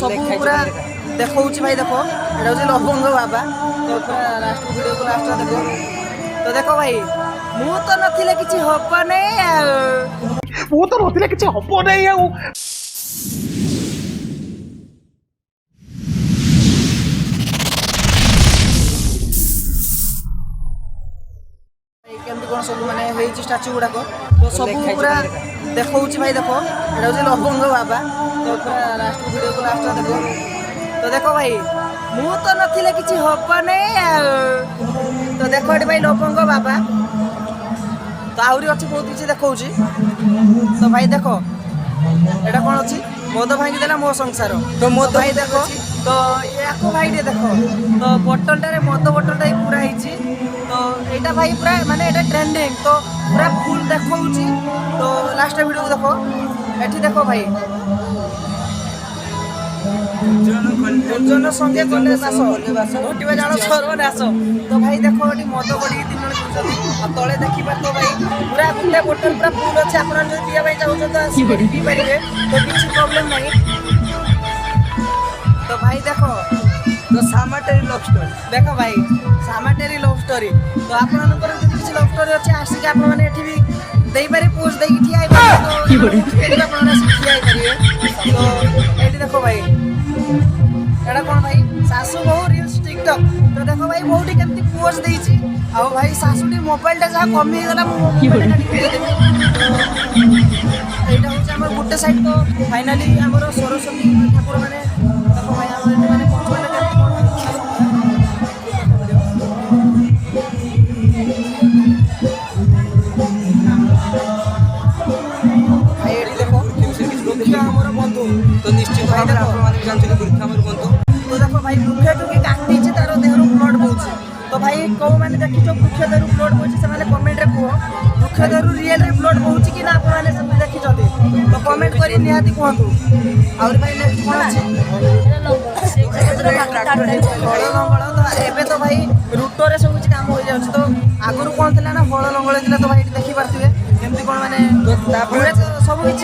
सब पूरा देखा भाई देख ये लवंग बाबा तो पूरा लास्ट वीडियो को लास्ट देखो तो देखो भाई मु तो नथिले किछि हब नै मु तो नथिले किछि हब नै केमती कौन सब माने स्टाच्यू गुड़ाक तो सब पूरा देखा भाई देख ये लवंग बाबा तो पूरा लास्ट वीडियो को लास्ट देखो तो देखो भाई मु तो नथिले किछि हब नै तो देखो भाई लवंग बाबा तो आहरी अच्छी बहुत किसी देखा तो भाई देख एटा कौन अच्छी मद भांगी देला मो संसार तो मद भाई देख तो या भाई टे देख तो बोतलटारे मद बोतलटा ही पूरा होती तो यहाँ भाई पूरा माने एटा ट्रेंडिंग तो पूरा फुल देखा तो लास्ट वीडियो देखो ये देखो भाई दुर्जन संगे गले बास घोटिबा जान सर्वनाश तो भाई देखो ये मद बड़ी 3 जन तले देखी पार भाई पूरा गोटे बोतल पूरा फुल अच्छे आप पीवा चाहते तो पी पारे तो किसी प्रोब्लेम नहीं तो भाई देखो तो सामाटेरी लव स्टोरी देखो भाई सामाटेरी लव स्टोरी तो आपनकर किसी लव स्टोरी अच्छे आसिक आप मैंने भी दे पारे पोस्ट दे ठिया तो ये देखो भाई एटा कौन भाई सासू बहु रील्स टिकटक तो देखो भाई बहुटी केमती पोस्ट देछि आ भाई सासूटी मोबाइलटा जहाँ कमी गला मोबाइलटा एटा होचे हमर गुटे साइड तो फाइनली हमर सरस्वती ठाकुर माने देखो भाई हमर माने भाई एटी देखो वृक्ष हमर बंधु तो निश्चित भाई देखो माने जानथिले वृक्ष हमर बंधु तो देखो भाई वृक्ष टुकी काटी छै तारो देहरु ब्लड बोउछि तो भाई कौ माने देखि जो वृक्ष देहरु ब्लड बोउछि से माने कमेंट रे कुहो वृक्ष देहरु रियल रे ब्लड बोउछि कि ना आप माने सब देखि जदि तो कमेंट करी निहाती कहतु और भाई नेक्स्ट कोन अछि हळ लंगळ तो एबे तो भाई रूटो रे सब किछ काम हो जाउछि तो आगरु कोन थिला ना हळ लंगळ थिला तो भाई देखि पारथिबे केमती कोन माने तापर सब किछ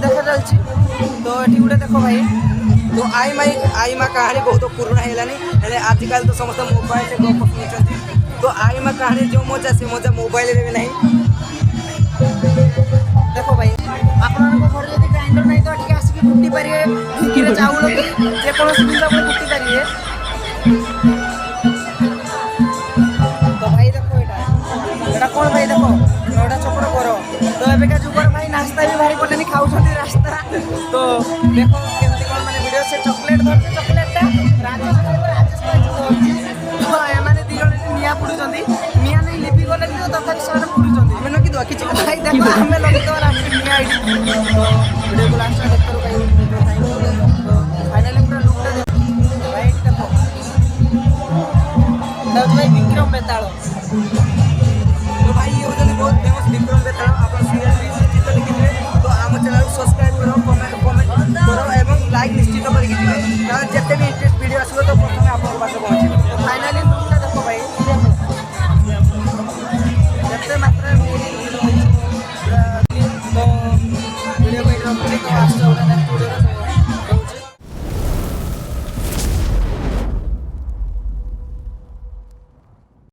देखा जाउछि तो एठी गुटे देखो भाई तो आई माँ कहानी बहुत पुराना है आजकल तो समस्त मोबाइल से गप सुनी तो आई माँ कहानी जो मजा से मजा मोबाइल रे भी नहीं देखो भाई आपन घर यदि ग्राइंडर नहीं तो ठीक आसिक कुटी पारे ढिकी चाउल जे कोनो जिनिस आप कुटी पारे तो भाई देखो एटा कौन भाई देखो नोड़ा चपड़ करो तो एबेका जुगर भाई नाश्ता भी भाई कोने खाऊ रास्ता तो देखो केमती कोन माने वीडियो से चॉकलेट धरते चॉकलेटटा राजेश तो एमाने दी जण निया पुडुचंदी निया नै लिपि गले तो तथापि सर पुडुचंदी हमें न कि दो किछि भाई देखो हमें लगे तो निया वीडियो को लास्ट देखो भाई